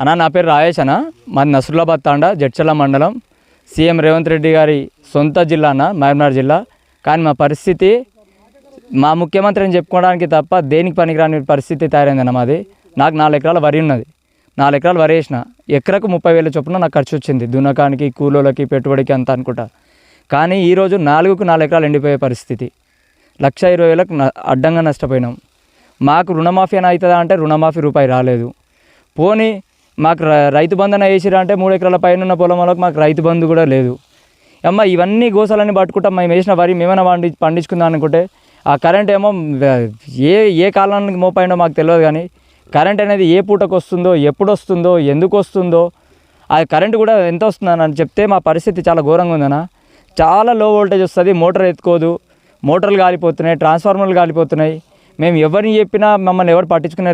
అన్న నా పేరు రాయేష్ అన్న, మాది నస్రులాబాద్ తాండా జడ్చర్ల మండలం. సీఎం రేవంత్ రెడ్డి గారి సొంత జిల్లా అన్న, మహబూబ్నగర్ జిల్లా. కానీ మా పరిస్థితి మా ముఖ్యమంత్రిని చెప్పుకోవడానికి తప్ప దేనికి పనికిరాని పరిస్థితి తయారైందన్న మాది. నాకు 4 ఎకరాల వరి ఉన్నది. 4 ఎకరాలు వరి వేసిన, ఎకరకు 30,000 చొప్పున నాకు ఖర్చు వచ్చింది, దున్నకానికి, కూలోళ్ళకి, పెట్టుబడికి అంతా అనుకుంటా. కానీ ఈరోజు 4 ఎకరాలు ఎండిపోయే పరిస్థితి, 1,20,000 అడ్డంగా నష్టపోయినాం. మాకు రుణమాఫీ అని అవుతుందా అంటే రుణమాఫీ రూపాయి రాలేదు. పోనీ మాకు రైతు బంధన వేసిరా అంటే 3 ఎకరాల పైన ఉన్న పొలం వాళ్ళకి మాకు రైతు బంధు కూడా లేదు. అమ్మ ఇవన్నీ గోసాలన్నీ పట్టుకుంటాం. మేము వేసిన వరి మేమైనా పండించుకుందాం అనుకుంటే ఆ కరెంట్ ఏమో ఏ కాలానికి మోపైందో మాకు తెలియదు. కానీ కరెంట్ అనేది ఏ పూటకు వస్తుందో, ఎప్పుడు వస్తుందో, ఎందుకు వస్తుందో, ఆ కరెంట్ కూడా ఎంత వస్తుందని అని చెప్తే మా పరిస్థితి చాలా ఘోరంగా ఉందన్న. చాలా లో వోల్టేజ్ వస్తుంది, మోటార్ ఎత్తుకోదు, మోటార్లు కాలిపోతున్నాయి, ట్రాన్స్ఫార్మర్లు కాలిపోతున్నాయి. మేము ఎవరిని చెప్పినా మమ్మల్ని ఎవరు పట్టించుకునే